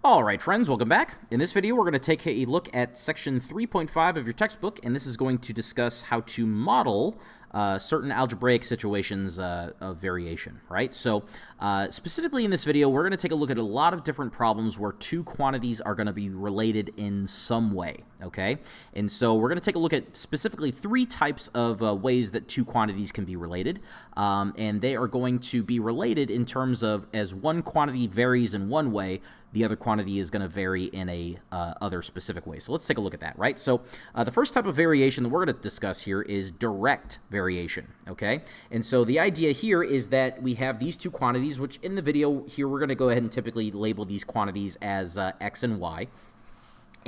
All right, friends, welcome back. In this video, we're going to take a look at section 3.5 of your textbook, and this is going to discuss how to model certain algebraic situations of variation, right? So specifically in this video, we're going to take a look at a lot of different problems where two quantities are going to be related in some way, okay? And so we're going to take a look at specifically three types of ways that two quantities can be related, and they are going to be related in terms of as one quantity varies in one way, the other quantity is going to vary in a other specific way. So let's take a look at that, right? So the first type of variation that we're going to discuss here is direct variation, okay? And so the idea here is that we have these two quantities, which in the video here we're going to go ahead and typically label these quantities as x and y.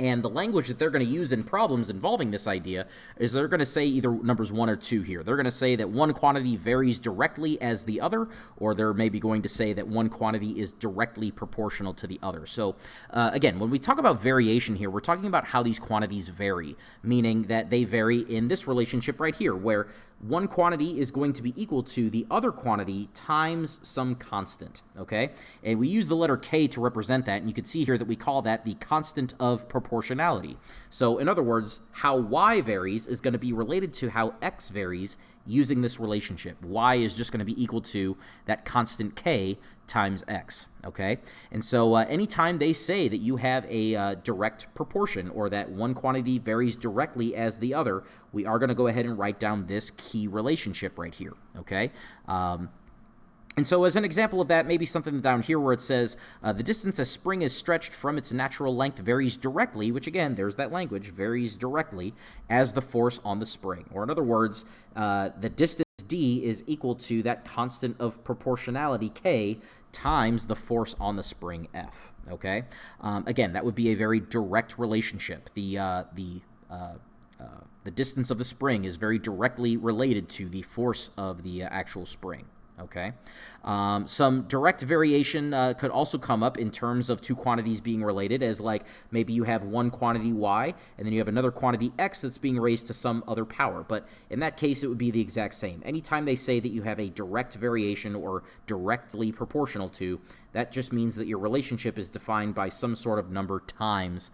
And the language that they're going to use in problems involving this idea is they're going to say either numbers 1 or 2 here. They're going to say that one quantity varies directly as the other, or they're maybe going to say that one quantity is directly proportional to the other. So again, when we talk about variation here, we're talking about how these quantities vary, meaning that they vary in this relationship right here, where one quantity is going to be equal to the other quantity times some constant, okay? And we use the letter k to represent that, and you can see here that we call that the constant of proportionality. So in other words, how y varies is going to be related to how x varies using this relationship. Y is just going to be equal to that constant k times x, okay? And so anytime they say that you have a direct proportion or that one quantity varies directly as the other, we are going to go ahead and write down this key relationship right here, okay? And so as an example of that, maybe something down here where it says the distance a spring is stretched from its natural length varies directly, which again, there's that language, varies directly as the force on the spring. Or in other words, the distance d is equal to that constant of proportionality k times the force on the spring F, okay? Again, that would be a very direct relationship. The distance of the spring is very directly related to the force of the actual spring. Okay. Some direct variation could also come up in terms of two quantities being related, as like maybe you have one quantity y and then you have another quantity x that's being raised to some other power. But in that case, it would be the exact same. Anytime they say that you have a direct variation or directly proportional to, that just means that your relationship is defined by some sort of number times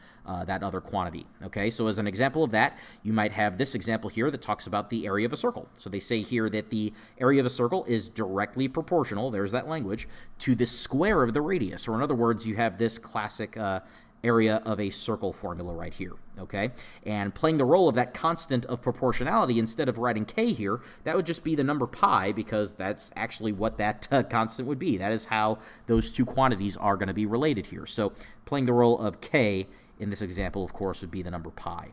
that other quantity. Okay, so as an example of that, you might have this example here that talks about the area of a circle. So they say here that the area of a circle is directly proportional, there's that language, to the square of the radius. Or in other words, you have this classic area of a circle formula right here, okay? And playing the role of that constant of proportionality, instead of writing k here, that would just be the number pi, because that's actually what that constant would be. That is how those two quantities are going to be related here. So playing the role of k in this example, of course, would be the number pi.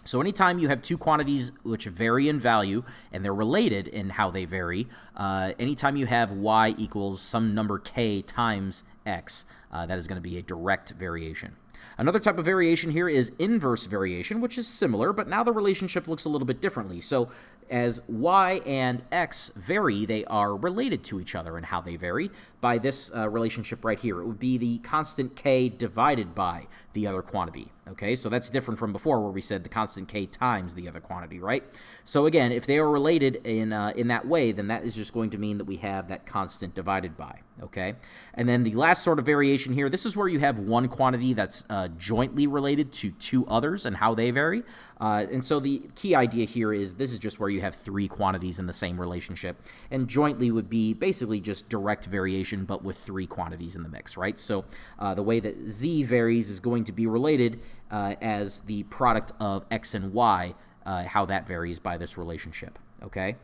So anytime you have two quantities which vary in value and they're related in how they vary, anytime you have y equals some number k times x, that is going to be a direct variation. Another type of variation here is inverse variation, which is similar, but now the relationship looks a little bit differently. So as y and x vary, they are related to each other and how they vary by this relationship right here. It would be the constant k divided by the other quantity. Okay, so that's different from before where we said the constant k times the other quantity, right? So again, if they are related in that way, then that is just going to mean that we have that constant divided by, okay? And then the last sort of variation here, this is where you have one quantity that's jointly related to two others and how they vary. And so the key idea here is this is just where you have three quantities in the same relationship. And jointly would be basically just direct variation, but with three quantities in the mix, right? So the way that z varies is going to be related as the product of x and y, how that varies by this relationship, okay?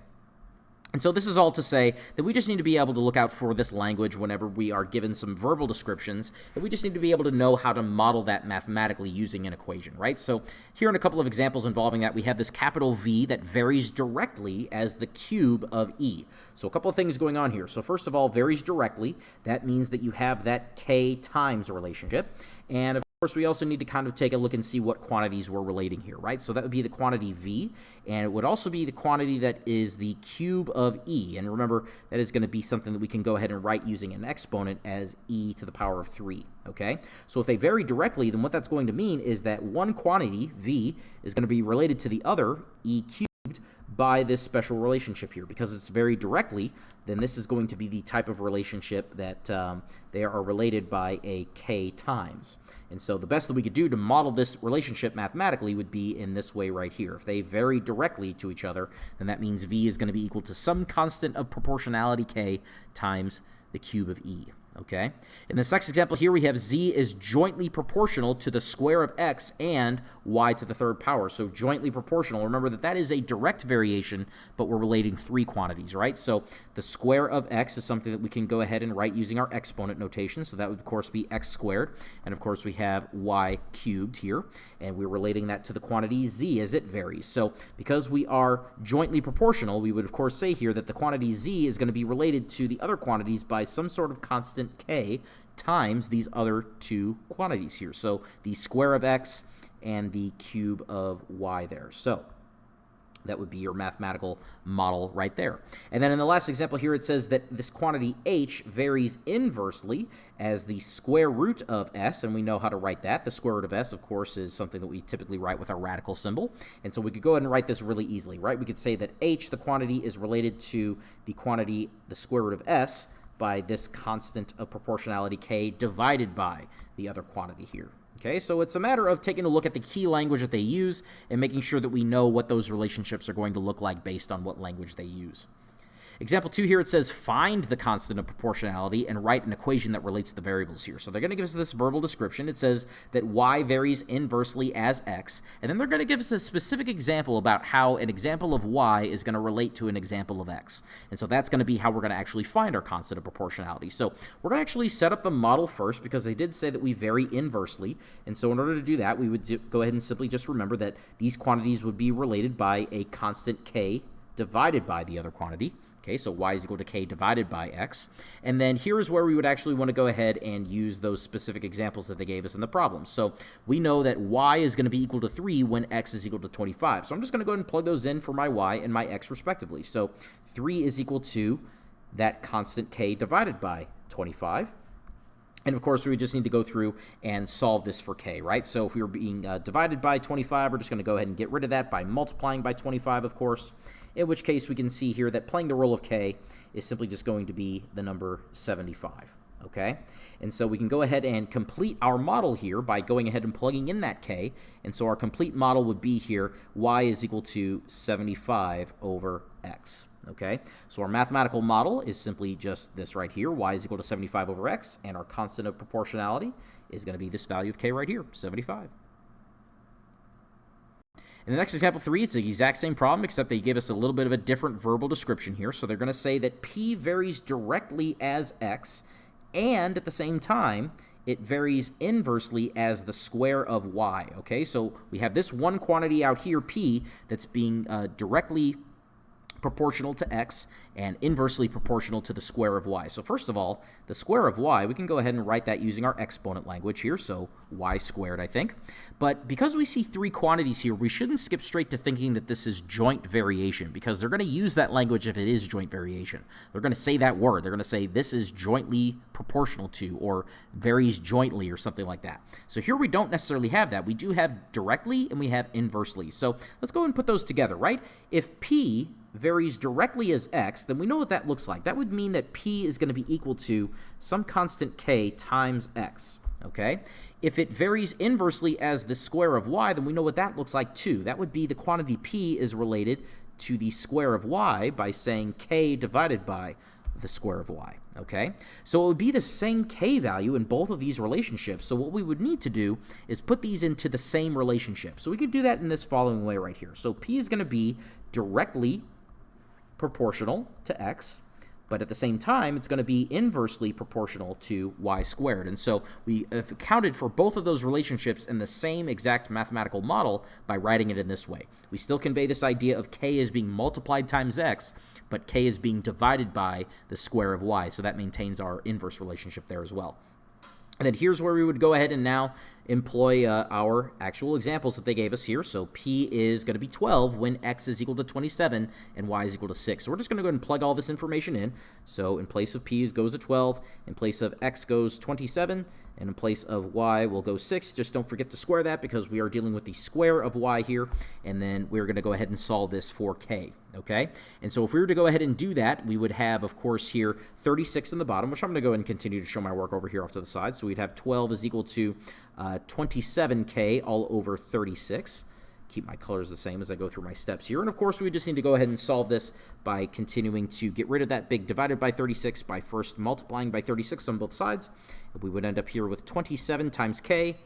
And so this is all to say that we just need to be able to look out for this language whenever we are given some verbal descriptions, and we just need to be able to know how to model that mathematically using an equation, right? So here in a couple of examples involving that, we have this capital V that varies directly as the cube of E. So a couple of things going on here. So first of all, varies directly. That means that you have that k times relationship. And of course, we also need to kind of take a look and see what quantities we're relating here, right? So that would be the quantity v, and it would also be the quantity that is the cube of e. And remember, that is going to be something that we can go ahead and write using an exponent as e to the power of 3, okay? So if they vary directly, then what that's going to mean is that one quantity, v, is going to be related to the other, e cubed, by this special relationship here. Because it's very directly, then this is going to be the type of relationship that they are related by a k times. And so the best that we could do to model this relationship mathematically would be in this way right here. If they vary directly to each other, then that means v is going to be equal to some constant of proportionality k times the cube of e. Okay? In this next example here, we have z is jointly proportional to the square of x and y to the third power. So jointly proportional. Remember that that is a direct variation, but we're relating three quantities, right? So the square of x is something that we can go ahead and write using our exponent notation. So that would, of course, be x squared. And, of course, we have y cubed here. And we're relating that to the quantity z as it varies. So because we are jointly proportional, we would, of course, say here that the quantity z is going to be related to the other quantities by some sort of constant k times these other two quantities here. So the square of x and the cube of y there. So that would be your mathematical model right there. And then in the last example here, it says that this quantity h varies inversely as the square root of s, and we know how to write that. The square root of s, of course, is something that we typically write with our radical symbol. And so we could go ahead and write this really easily, right? We could say that h, the quantity, is related to the quantity, the square root of s, by this constant of proportionality k divided by the other quantity here. Okay, so it's a matter of taking a look at the key language that they use and making sure that we know what those relationships are going to look like based on what language they use. Example 2 here, it says find the constant of proportionality and write an equation that relates the variables here. So they're going to give us this verbal description. It says that y varies inversely as x, and then they're going to give us a specific example about how an example of y is going to relate to an example of x. And so that's going to be how we're going to actually find our constant of proportionality. So we're going to actually set up the model first because they did say that we vary inversely. And so in order to do that, we would go ahead and simply just remember that these quantities would be related by a constant k divided by the other quantity. Okay, so y is equal to k divided by x. And then here is where we would actually want to go ahead and use those specific examples that they gave us in the problem. So we know that y is going to be equal to 3 when x is equal to 25. So I'm just going to go ahead and plug those in for my y and my x respectively. So 3 is equal to that constant k divided by 25. And, of course, we just need to go through and solve this for k, right? So if we were being divided by 25, we're just going to go ahead and get rid of that by multiplying by 25, of course, in which case we can see here that playing the role of k is simply just going to be the number 75, okay? And so we can go ahead and complete our model here by going ahead and plugging in that k. And so our complete model would be here, y is equal to 75 over x. Okay, so our mathematical model is simply just this right here, y is equal to 75 over x, and our constant of proportionality is going to be this value of k right here, 75. In the next example 3, it's the exact same problem, except they give us a little bit of a different verbal description here. So they're going to say that p varies directly as x, and at the same time, it varies inversely as the square of y. Okay, so we have this one quantity out here, p, that's being directly proportional to x and inversely proportional to the square of y. So first of all, the square of y, we can go ahead and write that using our exponent language here, so y squared, I think. But because we see three quantities here, we shouldn't skip straight to thinking that this is joint variation, because they're going to use that language if it is joint variation. They're going to say that word. They're going to say this is jointly proportional to, or varies jointly, or something like that. So here we don't necessarily have that. We do have directly and we have inversely. So let's go and put those together, right? If p varies directly as x, then we know what that looks like. That would mean that p is going to be equal to some constant k times x, okay? If it varies inversely as the square of y, then we know what that looks like too. That would be the quantity p is related to the square of y by saying k divided by the square of y, okay? So it would be the same k value in both of these relationships. So what we would need to do is put these into the same relationship. So we could do that in this following way right here. So p is going to be directly proportional to x, but at the same time, it's going to be inversely proportional to y squared. And so we have accounted for both of those relationships in the same exact mathematical model by writing it in this way. We still convey this idea of k as being multiplied times x, but k is being divided by the square of y, so that maintains our inverse relationship there as well. And then here's where we would go ahead and now employ our actual examples that they gave us here. So p is going to be 12 when x is equal to 27 and y is equal to 6. So we're just going to go ahead and plug all this information in. So in place of p goes a 12, in place of x goes 27, And in place of y, we'll go 6. Just don't forget to square that because we are dealing with the square of y here. And then we're going to go ahead and solve this for k. Okay? And so if we were to go ahead and do that, we would have, of course, here 36 in the bottom, which I'm going to go ahead and continue to show my work over here off to the side. So we'd have 12 is equal to 27k all over 36. Keep my colors the same as I go through my steps here. And of course, we just need to go ahead and solve this by continuing to get rid of that big divided by 36 by first multiplying by 36 on both sides. We would end up here with 27 times k.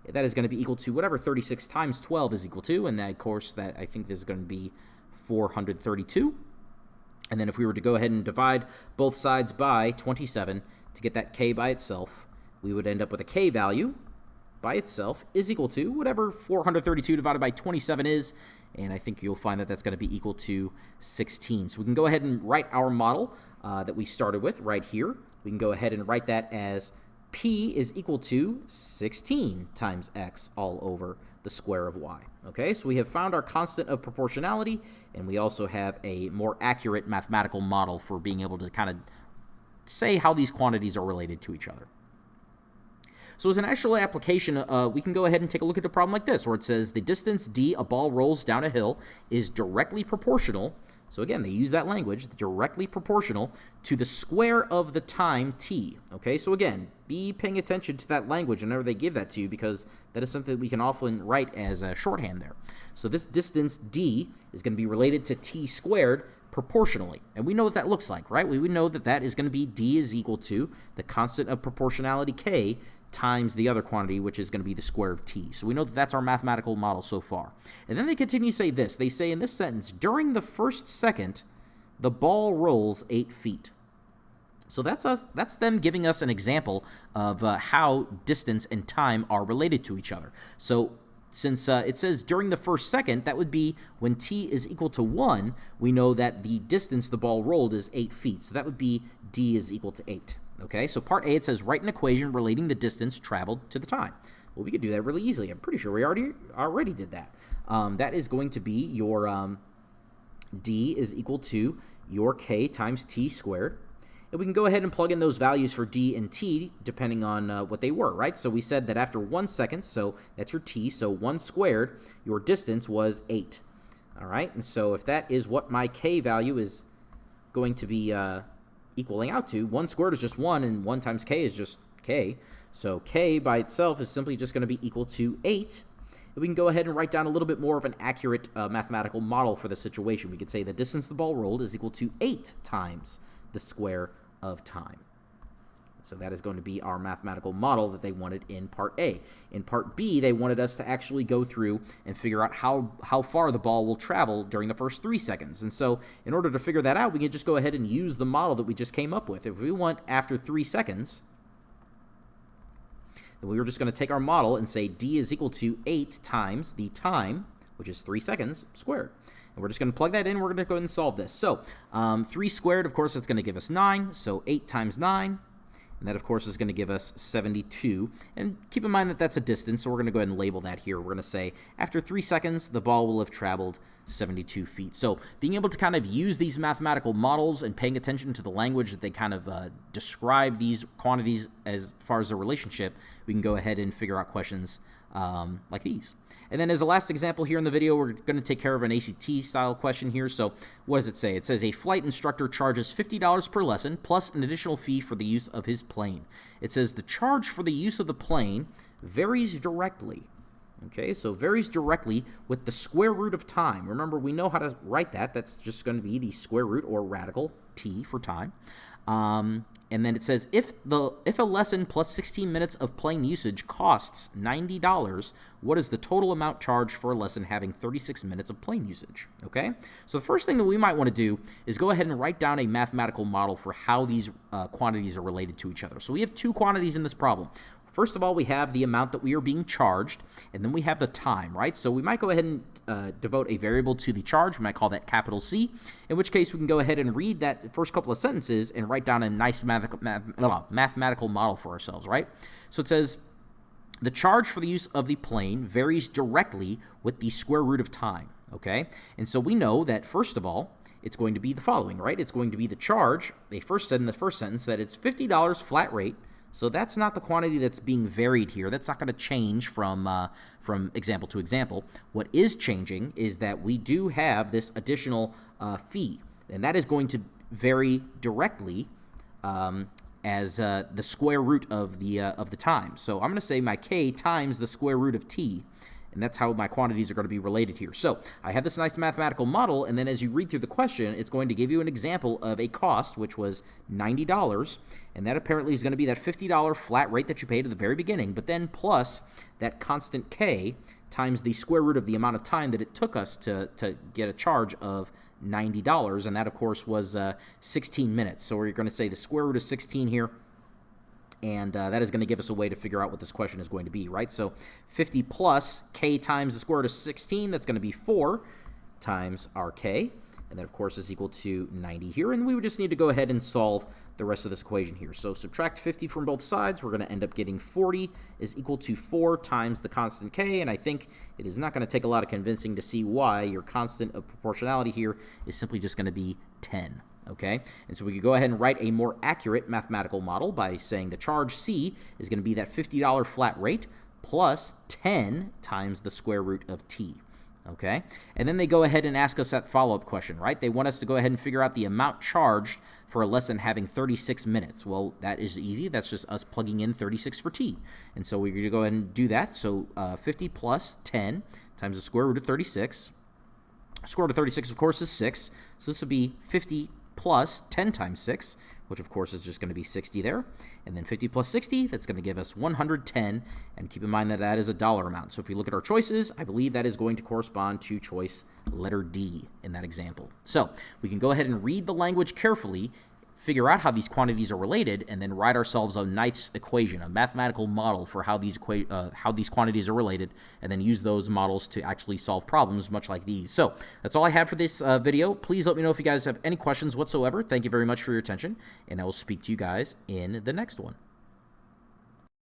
That is going to be equal to whatever 36 times 12 is equal to. And that, of course, that I think this is going to be 432. And then if we were to go ahead and divide both sides by 27 to get that k by itself, we would end up with a k value by itself is equal to whatever 432 divided by 27 is, and I think you'll find that that's going to be equal to 16. So we can go ahead and write our model that we started with right here. We can go ahead and write that as p is equal to 16 times x all over the square of y. Okay, so we have found our constant of proportionality, and we also have a more accurate mathematical model for being able to kind of say how these quantities are related to each other. So as an actual application, we can go ahead and take a look at a problem like this, where it says the distance d a ball rolls down a hill is directly proportional. So again, they use that language, directly proportional to the square of the time t. Okay, so again, be paying attention to that language whenever they give that to you, because that is something that we can often write as a shorthand there. So this distance d is going to be related to t squared proportionally. And we know what that looks like, right? We would know that that is going to be d is equal to the constant of proportionality k times the other quantity, which is going to be the square of t. So we know that that's our mathematical model so far. And then they continue to say this. They say in this sentence, during the first second, the ball rolls 8 feet. So that's them giving us an example of how distance and time are related to each other. So since it says during the first second, that would be when t is equal to 1, we know that the distance the ball rolled is 8 feet. So that would be d is equal to 8. Okay, so part A, it says write an equation relating the distance traveled to the time. Well, we could do that really easily. I'm pretty sure we already did that. That is going to be your d is equal to your k times t squared. And we can go ahead and plug in those values for d and t depending on what they were, right? So we said that after 1 second, so that's your t, so 1 squared, your distance was 8. All right, and so if that is what my k value is going to be equaling out to, 1 squared is just 1, and 1 times k is just k. So k by itself is simply just going to be equal to 8. And we can go ahead and write down a little bit more of an accurate mathematical model for the situation. We could say the distance the ball rolled is equal to 8 times the square of time. So that is going to be our mathematical model that they wanted in part A. In part B, they wanted us to actually go through and figure out how far the ball will travel during the first 3 seconds. And so in order to figure that out, we can just go ahead and use the model that we just came up with. If we want after 3 seconds, then we were just going to take our model and say d is equal to 8 times the time, which is 3 seconds, squared. And we're just going to plug that in. We're going to go ahead and solve this. So 3 squared, of course, that's going to give us 9. So 8 times 9. And that, of course, is going to give us 72. And keep in mind that that's a distance, so we're going to go ahead and label that here. We're going to say after 3 seconds, the ball will have traveled 72 feet. So being able to kind of use these mathematical models and paying attention to the language that they kind of describe these quantities as far as their relationship, we can go ahead and figure out questions like these. And then as a last example here in the video, we're going to take care of an ACT-style question here. So what does it say? It says a flight instructor charges $50 per lesson plus an additional fee for the use of his plane. It says the charge for the use of the plane varies directly. Okay, so varies directly with the square root of time. Remember, we know how to write that. That's just going to be the square root or radical t for time. And then it says if a lesson plus 16 minutes of plane usage costs $90, what is the total amount charged for a lesson having 36 minutes of plane usage? Okay, so the first thing that we might want to do is go ahead and write down a mathematical model for how these quantities are related to each other. So we have 2 quantities in this problem. First of all, we have the amount that we are being charged, and then we have the time, right? So we might go ahead and devote a variable to the charge. We might call that capital C, in which case we can go ahead and read that first couple of sentences and write down a nice mathematical model for ourselves, right? So it says, the charge for the use of the plane varies directly with the square root of time, okay? And so we know that, first of all, it's going to be the following, right? It's going to be the charge. They first said in the first sentence that it's $50 flat rate So that's not the quantity that's being varied here. That's not going to change from example to example. What is changing is that we do have this additional fee, and that is going to vary directly as the square root of the time. So I'm going to say my k times the square root of t, and that's how my quantities are going to be related here. So I have this nice mathematical model, and then as you read through the question, it's going to give you an example of a cost, which was $90, and that apparently is going to be that $50 flat rate that you paid at the very beginning, but then plus that constant k times the square root of the amount of time that it took us to get a charge of $90, and that, of course, was 16 minutes. So we're going to say the square root of 16 here, and that is going to give us a way to figure out what this question is going to be, right? So 50 plus k times the square root of 16, that's going to be 4 times our k, and that, of course, is equal to 90 here, and we would just need to go ahead and solve the rest of this equation here. So subtract 50 from both sides, we're going to end up getting 40 is equal to 4 times the constant k, and I think it is not going to take a lot of convincing to see why your constant of proportionality here is simply just going to be 10. Okay, and so we could go ahead and write a more accurate mathematical model by saying the charge C is going to be that $50 flat rate plus 10 times the square root of t. Okay, and then they go ahead and ask us that follow-up question, right? They want us to go ahead and figure out the amount charged for a lesson having 36 minutes. Well, that is easy. That's just us plugging in 36 for t. And so we're going to go ahead and do that. So 50 plus 10 times the square root of 36. Square root of 36, of course, is 6. So this would be 50 plus 10 times 6, which of course is just going to be 60 there. And then 50 plus 60, that's going to give us 110. And keep in mind that that is a dollar amount. So if we look at our choices, I believe that is going to correspond to choice letter D in that example. So we can go ahead and read the language carefully, figure out how these quantities are related, and then write ourselves a nice equation, a mathematical model for how these quantities are related, and then use those models to actually solve problems much like these. So that's all I have for this video. Please let me know if you guys have any questions whatsoever. Thank you very much for your attention, and I will speak to you guys in the next one.